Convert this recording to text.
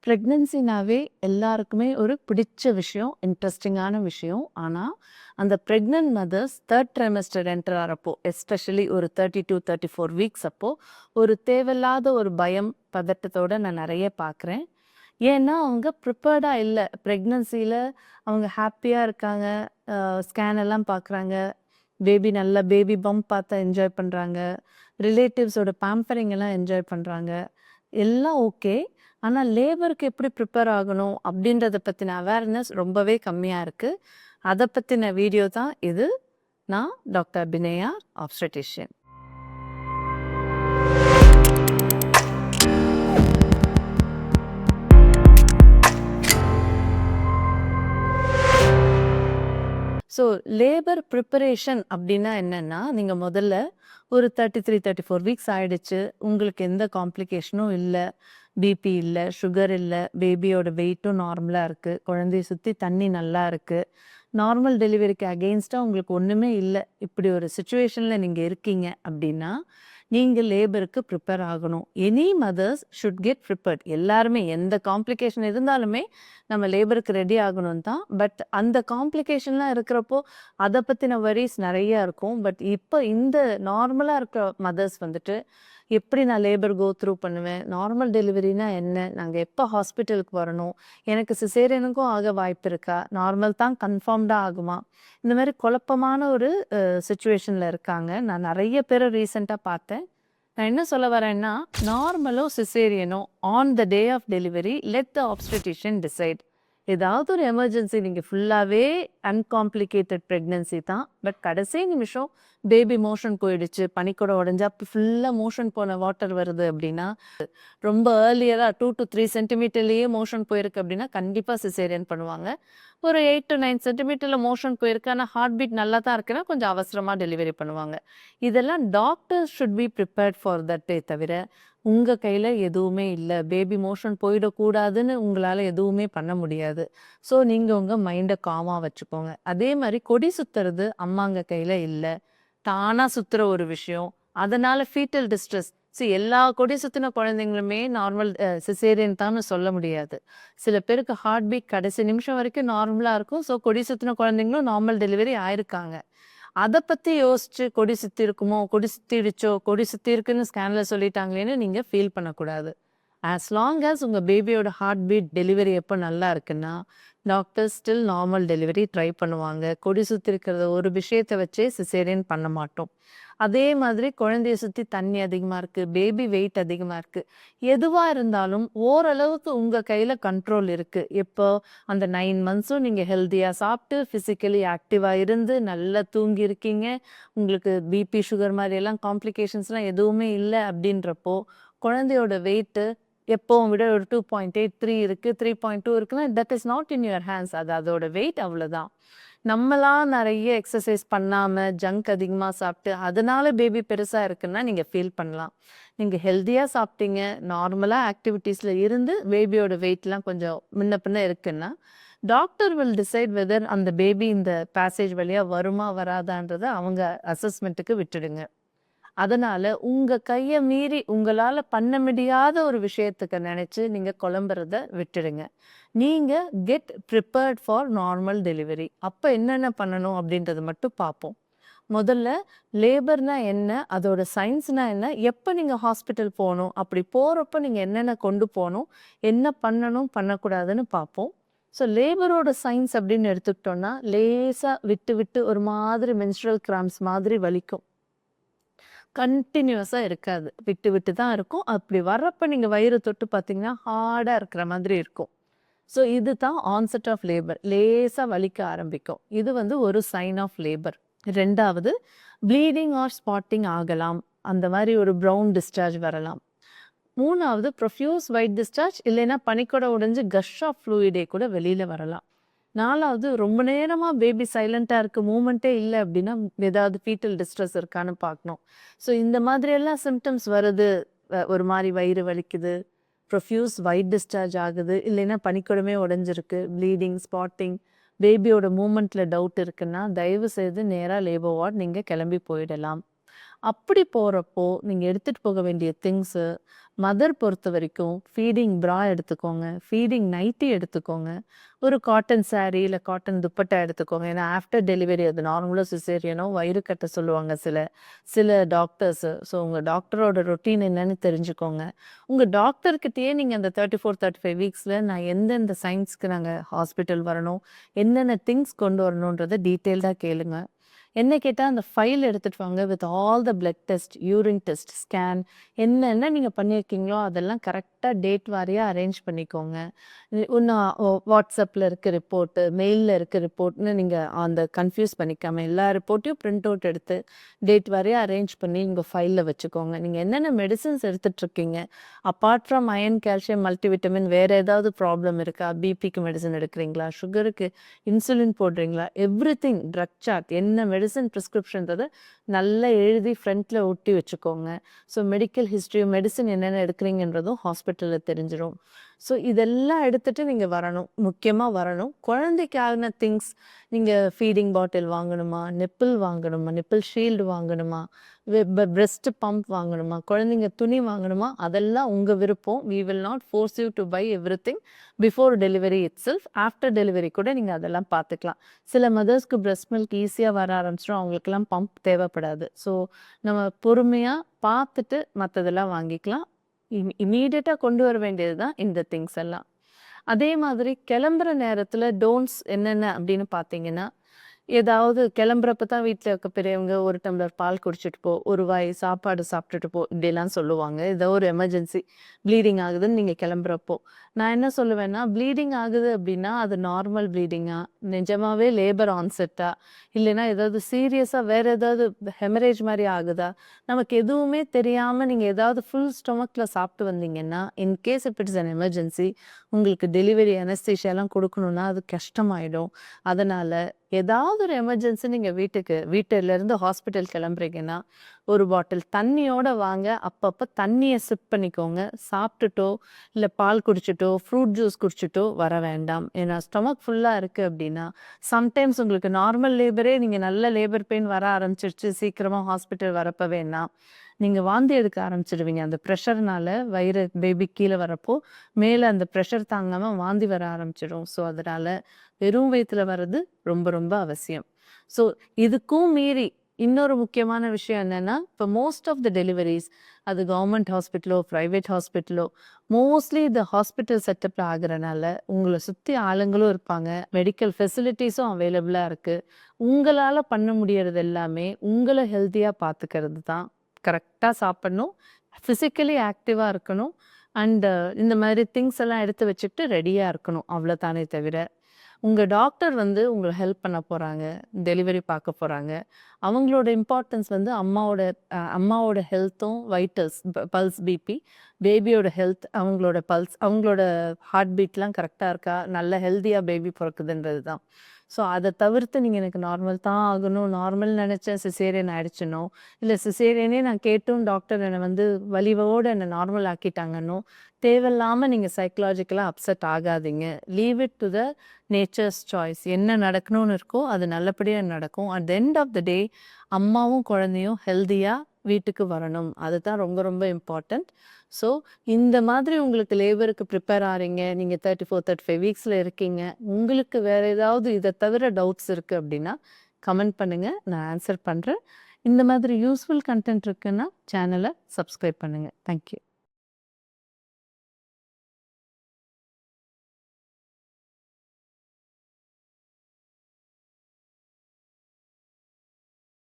ப்ரெக்னன்சினாவே எல்லாருக்குமே ஒரு பிடிச்ச விஷயம், இன்ட்ரெஸ்டிங்கான விஷயம். ஆனா, அந்த பிரெக்னன்ட் மதர்ஸ் 3 ட்ரைமஸ்டர் என்டர் ஆறப்போ, எஸ்பெஷலி ஒரு 32, 34 வீக்ஸ் அப்போ, ஒரு தேவையில்லாத ஒரு பயம், பதட்டத்தோட நான் நெறைய பார்க்குறேன். ஏன்னா, அவங்க ப்ரிப்பேர்டா இல்ல. பிரெக்னன்சில அவங்க ஹாப்பியா இருக்காங்க. ஸ்கேன் எல்லாம் பார்க்குறாங்க. நல்லா பேபி பம்ப் பார்த்தா என்ஜாய் பண்றாங்க. ரிலேட்டிவ்ஸோட பேம்பரிங் எல்லாம் என்ஜாய் பண்றாங்க. எல்லாம் ஓகே. ஆனா, லேபருக்கு எப்படி ப்ரிப்பேர் ஆகணும் அப்படின்றத பத்தின அவேர்னஸ் ரொம்பவே கம்மியா இருக்கு. அத பத்தின வீடியோ தான் இது. நான் டாக்டர் பினயா, ஆப்ஸ்டெடிஷியன். ஸோ லேபர் ப்ரிப்பரேஷன் அப்படின்னா என்னன்னா, நீங்க முதல்ல ஒரு 33, 34 வீக்ஸ் ஆயிடுச்சு. உங்களுக்கு எந்த காம்ப்ளிகேஷனும் இல்ல. பிபி இல்ல, சுகர் இல்ல, பேபியோட வெயிட்டும் நார்மலா இருக்கு. குழந்தைய சுத்தி தண்ணி நல்லா இருக்கு. நார்மல் டெலிவரிக்கு அகெயின்ஸ்டா உங்களுக்கு ஒண்ணுமே இல்ல. இப்படி ஒரு சிச்சுவேஷன்ல நீங்க இருக்கீங்க அப்படின்னா, நீங்க லேபருக்கு ப்ரிப்பேர் ஆகணும். Any mothers should get prepared. எல்லாருமே எந்த காம்ப்ளிகேஷன் இருந்தாலுமே நம்ம லேபருக்கு ரெடி ஆகணும் தான். பட் அந்த காம்ப்ளிகேஷன்லாம் இருக்கிறப்போ அத பத்தின வொரீஸ் நெறைய இருக்கும். பட் இப்ப இந்த நார்மலா இருக்க மதர்ஸ் வந்துட்டு, எப்படி நான் லேபர் கோ த்ரூ பண்ணுவேன்? நார்மல் டெலிவரினா என்ன? நாங்க எப்ப ஹாஸ்பிட்டலுக்கு வரணும்? எனக்கு சிசேரியனுக்கும் ஆக வாய்ப்பு இருக்கா? நார்மல் தான் கன்ஃபார்ம்டா ஆகுமா? இந்த மாரி குழப்பமான ஒரு சிச்சுவேஷன்ல இருக்காங்க. நான் நெறைய பேர ரீசென்ட்டா பார்த்தேன். நான் என்ன சொல்ல வரேன்னா, நார்மலோ, சிசேரியனோ on the day of delivery let the obstetrician decide. ஏதாவது ஒரு எமர்ஜென்சி நீங்க ஃபுல்லாவே அன்காம்ப்ளிகேட்டட் பிரெக்னன்சி தான். பட் கடைசி நிமிஷம் பேபி மோஷன் போயிடுச்சு. பனிக்கூடம் உடைஞ்சா ஃபுல்லா மோஷன் போன வாட்டர் வருது அப்படின்னா, ரொம்ப ஏர்லியரா 2-3 சென்டிமீட்டர்லயே மோஷன் போயிருக்கு அப்படின்னா, கண்டிப்பா சிசேரியன் பண்ணுவாங்க. ஒரு 8-9 சென்டிமீட்டர்ல மோஷன் போயிருக்கு. ஆனா ஹார்ட் பீட் நல்லா தான் இருக்குன்னா, கொஞ்சம் அவசரமா டெலிவரி பண்ணுவாங்க. இதெல்லாம் doctors should be prepared for தட்டே தவிர, உங்க கையில எதுவுமே இல்ல. பேபி மோஷன் போயிடக்கூடாதுன்னு உங்களால எதுவுமே பண்ண முடியாது. ஸோ, நீங்க உங்க மைண்ட காமா வச்சுக்கோங்க. அதே மாரி கொடி சுத்துறது அம்மாங்க கையில இல்ல. தானா சுத்துற ஒரு விஷயம். அதனால ஃபீட்டல் டிஸ்ட்ரெஸ் எல்லா கொடி சுத்தின குழந்தைங்களுமே நார்மல் சிசேரியன் தான்னு சொல்ல முடியாது. சில பேருக்கு ஹார்ட் பீட் கடைசி நிமிஷம் வரைக்கும் நார்மலா இருக்கும். ஸோ, கொடி சுத்தின குழந்தைங்களும் நார்மல் டெலிவரி ஆயிருக்காங்க. அத பத்தி யோசிச்சு கொடி சுத்தி இருக்குமோ, கொடி சுத்திடுச்சோ, கொடி சுத்தி இருக்குன்னு ஸ்கேன்ல சொல்லிட்டாங்களேன்னு நீங்க ஃபீல் பண்ணக்கூடாது. ஆஸ் லாங் ஆஸ் உங்க பேபியோட ஹார்ட் பீட் டெலிவரி எப்ப நல்லா இருக்குன்னா, doctor still normal delivery try பண்ணுவாங்க. கொடி சுத்தி இருக்கிறத ஒரு விஷயத்த வச்சே சிசேரியன் பண்ண மாட்டோம். அதே மாதிரி குழந்தைய சுத்தி தண்ணி அதிகமா இருக்கு, பேபி வெயிட் அதிகமா இருக்கு. எதுவா இருந்தாலும் ஓரளவுக்கு உங்க கையில கண்ட்ரோல் இருக்கு. எப்போ அந்த 9 மந்த்ஸும் நீங்க ஹெல்தியா சாப்பிட்டு, பிசிக்கலி ஆக்டிவா இருந்து, நல்லா தூங்கி இருக்கீங்க. உங்களுக்கு பிபி, சுகர் மாரி எல்லாம் காம்ப்ளிகேஷன்ஸ்லாம் எதுவுமே இல்ல அப்படின்றப்போ, குழந்தையோட வெயிட்டு எப்பவும் விட ஒரு 2.8, 3 இருக்கு, 3.2 இருக்குன்னா, that is not in your hands. அது அதோட வெயிட் அவ்வளோதான். நம்மளா நெறைய எக்ஸர்சைஸ் பண்ணாம, ஜங்க் அதிகமா சாப்பிட்டு, அதனால பேபி பெருசா இருக்குன்னா நீங்க ஃபீல் பண்ணலாம். நீங்க ஹெல்தியா சாப்பிட்டீங்க, நார்மலா ஆக்டிவிட்டீஸ்ல இருந்து பேபியோட வெயிட்லாம் கொஞ்சம் முன்ன பின்ன இருக்குன்னா, டாக்டர் வில் டிசைட் வெதர் அந்த பேபி இந்த பேசேஜ் வழியா வருமா, வராதான்றத அவங்க அசஸ்மென்ட்க்கு விட்டுடுங்க. அதனால உங்க கைய மீறி உங்களால பண்ண முடியாத ஒரு விஷயத்துக்கு நினைச்சு நீங்க குழம்புறத விட்டுடுங்க. நீங்க get prepared for normal delivery. அப்ப என்னென்ன பண்ணணும் அப்படின்றத மட்டும் பார்ப்போம். முதல்ல லேபர்னா என்ன? அதோட சயின்ஸ்னா என்ன? எப்ப நீங்க ஹாஸ்பிட்டல் போணும்? அப்படி போறப்ப நீங்க என்னென்ன கொண்டு போணும்? என்ன பண்ணணும், பண்ணக்கூடாதுன்னு பார்ப்போம். ஸோ லேபரோட சயின்ஸ் அப்படின்னு எடுத்துக்கிட்டோம்னா, லேசா விட்டு விட்டு ஒரு மாதிரி மென்ஸ்ட்ரல் கிராம்ப்ஸ் மாதிரி வலிக்கும். கன்டினியூஸா இருக்காது. விட்டு விட்டு தான் இருக்கும். அப்படி வர்றப்ப நீங்க வயிறு தொட்டு பார்த்தீங்கன்னா, ஹார்டா இருக்கிற மாதிரி இருக்கும். ஸோ இதுதான் ஆன்செட் ஆஃப் லேபர். லேசா வலிக்க ஆரம்பிக்கும். இது வந்து ஒரு சைன் ஆஃப் லேபர். 2வது ப்ளீடிங் ஆர் ஸ்பாட்டிங் ஆகலாம். அந்த மாரி ஒரு ப்ரவுன் டிஸ்சார்ஜ் வரலாம். 3வது ப்ரொஃப்யூஸ் ஒயிட் டிஸ்சார்ஜ் இல்லைன்னா பனிக்குடம் உடைஞ்சு கஷ் ஆஃப் ஃப்ளூயிடே கூட வெளியில வரலாம். 4வது ரொம்ப நேரமா பேபி சைலண்டா இருக்கு, மூவ்மெண்ட்டே இல்ல அப்படின்னா, ஏதாவது ஃபீட்டல் டிஸ்ட்ரெஸ் இருக்கான்னு பார்க்கணும். ஸோ இந்த மாதிரியெல்லாம் சிம்ப்டம்ஸ் வருது. ஒரு மாரி வயிறு வலிக்குது, ப்ரொஃப்யூஸ் ஒயிட் டிஸ்சார்ஜ் ஆகுது, இல்லைன்னா பனிக்குடமே உடைஞ்சிருக்கு, ப்ளீடிங், ஸ்பாட்டிங், பேபியோட மூவ்மெண்ட்ல டவுட் இருக்குன்னா, தயவு செய்து நேரா லேபர் வார்ட் நீங்க கிளம்பி போயிடலாம். அப்படி போறப்போ, நீங்க எடுத்துட்டு போக வேண்டிய திங்ஸு, மதர் பொறுத்த வரைக்கும் ஃபீடிங் ப்ரா எடுத்துக்கோங்க, ஃபீடிங் நைட்டி எடுத்துக்கோங்க, ஒரு காட்டன் சாரி இல்ல காட்டன் துப்பட்டா எடுத்துக்கோங்க. ஏன்னா ஆஃப்டர் டெலிவரி அது நார்மலோ சிசேரியனோ வயிறு கட்ட சொல்லுவாங்க சில சில டாக்டர்ஸு. ஸோ உங்க டாக்டரோட ரொட்டீன் என்னன்னு தெரிஞ்சுக்கோங்க. உங்க டாக்டர்கிட்டயே நீங்க அந்த 34, 35 வீக்ஸ்ல நான் எந்தெந்த சைன்ஸ்க்கு நாங்க ஹாஸ்பிட்டல் வரணும், என்னென்ன திங்ஸ் கொண்டு வரணுன்றத டீட்டெயில்டா கேளுங்க. என்ன கேட்டா அந்த ஃபைல் எடுத்துட்டு வாங்க with all the blood test, urine test, scan என்னென்ன நீங்க பண்ணியிருக்கீங்களோ அதெல்லாம் கரெக்ட்டா டேட் வாரியா அரேஞ்ச் பண்ணிக்கோங்க. ஒண்ணு வாட்ஸ்அப்ல இருக்க ரிப்போர்ட்டு, மெயில்ல இருக்க ரிப்போர்ட்ன்னு நீங்க அந்த கன்ஃப்யூஸ் பண்ணிக்காம எல்லா ரிப்போர்ட்டையும் பிரிண்ட் அவுட் எடுத்து டேட் வாரியா அரேஞ்ச் பண்ணி உங்க ஃபைல்ல வச்சுக்கோங்க. நீங்க என்னென்ன மெடிசின்ஸ் எடுத்துட்டு இருக்கீங்க, apart from iron, calcium, multivitamin வேற ஏதாவது ப்ராப்ளம் இருக்கா? பிபிக்கு மெடிசின் எடுக்கிறீங்களா? சுகருக்கு இன்சுலின் போடுறீங்களா? எவ்ரிதிங் ட்ரக் சார்ட் என்ன மெடிசின் பிரிஸ்கிரிப்ஷன்றத நல்லா எழுதி ஃப்ரண்ட்ல ஒட்டி வச்சுக்கோங்க. ஸோ மெடிக்கல் ஹிஸ்ட்ரி, மெடிசின் என்னென்ன எடுக்கிறீங்கன்றதும் ஹாஸ்பிட்டல்ல தெரிஞ்சிரும். ஸோ இதெல்லாம் எடுத்துட்டு நீங்க வரணும். முக்கியமா வரணும். குழந்தைக்கான திங்ஸ் நீங்க ஃபீடிங் பாட்டில் வாங்கணுமா? நிப்பிள் வாங்கணுமா? நிப்பிள் ஷீல்டு வாங்கணுமா? பிரெஸ்ட் பம்ப் வாங்கணுமா? குழந்தைங்க துணி வாங்கணுமா? அதெல்லாம் உங்க விருப்பம். We will not force you to buy everything before delivery itself. After delivery கூட நீங்க அதெல்லாம் பார்த்துக்கலாம். சில மதர்ஸ்க்கு பிரெஸ்ட் மில்க் ஈஸியா வர ஆரம்பிச்சிடும். அவங்களுக்கெல்லாம் பம்ப் தேவைப்படாது. ஸோ நம்ம பொறுமையா பார்த்துட்டு மத்ததெல்லாம் வாங்கிக்கலாம். இம்மீடியட்டா கொண்டு வர வேண்டியது தான் இந்த திங்ஸ் எல்லாம். அதே மாதிரி கிளம்புற நேரத்துல டோன்ட்ஸ் என்னென்ன அப்படின்னு பார்த்தீங்கன்னா, ஏதாவது கிளம்புறப்ப தான் வீட்ல இருக்க பெரியவங்க ஒரு டம்ளர் பால் குடிச்சிட்டு போ, ஒரு வாய் சாப்பாடு சாப்பிட்டுட்டு போ, இப்படிலாம் சொல்லுவாங்க. ஏதோ ஒரு எமர்ஜென்சி ப்ளீடிங் ஆகுதுன்னு நீங்க கிளம்புறப்போ. நான் என்ன சொல்லுவேன்னா, ப்ளீடிங் ஆகுது அப்படின்னா, அது நார்மல் ப்ளீடிங்கா? நிஜமாவே லேபர் ஆன்செட்டா? இல்லைன்னா ஏதாவது சீரியஸா வேற ஏதாவது ஹெமரேஜ் மாரி ஆகுதா? நமக்கு எதுவுமே தெரியாம நீங்க ஏதாவது ஃபுல் ஸ்டொமக்ல சாப்பிட்டு வந்தீங்கன்னா, in case if it's an emergency உங்களுக்கு டெலிவரி அனஸ்தீசியாலாம் குடுக்கணும்னா அது கஷ்டமாயிடும். அதனால ஏதாவது ஒரு எமர்ஜென்சி நீங்க வீட்டிலேருந்து ஹாஸ்பிட்டல் கிளம்புறீங்கன்னா, ஒரு பாட்டில் தண்ணியோட வாங்க. அப்பப்ப தண்ணிய சிப் பண்ணிக்கோங்க. சாப்பிட்டுட்டோ, இல்ல பால் குடிச்சிட்டோ, ஃப்ரூட் ஜூஸ் குடிச்சிட்டோ வர வேண்டாம். ஏன்னா ஸ்டொமக் ஃபுல்லா இருக்கு அப்படின்னா, சம்டைம்ஸ் உங்களுக்கு நார்மல் லேபரே நீங்க நல்ல லேபர் பெயின் வர ஆரம்பிச்சிருச்சு, சீக்கிரமா ஹாஸ்பிட்டல் வரப்பவேன்னா, நீங்க வாந்தி எடுக்க ஆரம்பிச்சிடுவீங்க. அந்த பிரஷர்னால வயிறு பேபி கீழ வரப்போ, மேல அந்த பிரஷர் தாங்காம வாந்தி வர ஆரம்பிச்சிடும். ஸோ அதனால வெறும் வயித்துல வர்றது ரொம்ப ரொம்ப அவசியம். ஸோ இதுக்கும் மீறி இன்னொரு முக்கியமான விஷயம் என்னன்னா, இப்போ மோஸ்ட் ஆஃப் த டெலிவரீஸ் அது கவர்மெண்ட் ஹாஸ்பிட்டலோ, பிரைவேட் ஹாஸ்பிட்டலோ, மோஸ்ட்லி இந்த ஹாஸ்பிட்டல் செட்டப்ல ஆகுறனால, உங்கள சுத்தி ஆளுங்களும் இருப்பாங்க. மெடிக்கல் ஃபெசிலிட்டீஸும் அவைலபிளா இருக்கு. உங்களால பண்ண முடியறது எல்லாமே, உங்கள ஹெல்த்தியா பார்த்துக்கிறது தான். கரெக்ட்டா சாப்பிடணும், ஃபிசிக்கலி ஆக்டிவா இருக்கணும், அண்ட் இந்த மாதிரி திங்ஸ் எல்லாம் எடுத்து வச்சுக்கிட்டு ரெடியா இருக்கணும். அவ்வளோதானே தவிர, உங்க டாக்டர் வந்து உங்கள ஹெல்ப் பண்ண போறாங்க. டெலிவரி பார்க்க போறாங்க. அவங்களோட இம்பார்ட்டன்ஸ் வந்து அம்மாவோட ஹெல்த்தும் வைட்டல்ஸ் பல்ஸ், பிபி, பேபியோட ஹெல்த், அவங்களோட பல்ஸ், அவங்களோட ஹார்ட் பீட்லாம் கரெக்ட்டா இருக்கா? நல்ல ஹெல்தியா பேபி பொறக்குதுன்றது தான். ஸோ அத தவிர்த்து நீங்க எனக்கு நார்மல் தான் ஆகணும், நார்மல் நெனச்சேன் சிசேரியன் ஆயிடுச்சுன்னோ, இல்ல சிசேரியனே நான் கேட்டும் டாக்டர் என்ன வந்து வலிவோட என்ன நார்மல் ஆக்கிட்டாங்கன்னோ, தேவையில்லாம நீங்க சைக்காலஜிக்கலா அப்செட் ஆகாதீங்க. Leave it to the nature's choice. என்ன நடக்கணும்னு இருக்கோ அது நல்லபடியா நடக்கும். At the end of the day அம்மாவும் குழந்தையும் ஹெல்தியா வீட்டுக்கு வரணும். அதுதான் ரொம்ப ரொம்ப இம்பார்ட்டன்ட். ஸோ இந்த மாதிரி உங்களுக்கு லேபருக்கு ப்ரிப்பேர் ஆறீங்க. நீங்க 34, 35 வீக்ஸ்ல இருக்கீங்க. உங்களுக்கு வேற ஏதாவது இத தவிர டவுட்ஸ் இருக்கு அப்படின்னா, கமெண்ட் பண்ணுங்க. நான் ஆன்சர் பண்றேன். இந்த மாதிரி யூஸ்ஃபுல் கன்டென்ட் இருக்குன்னா சேனல சப்ஸ்கிரைப் பண்ணுங்க. Thank you.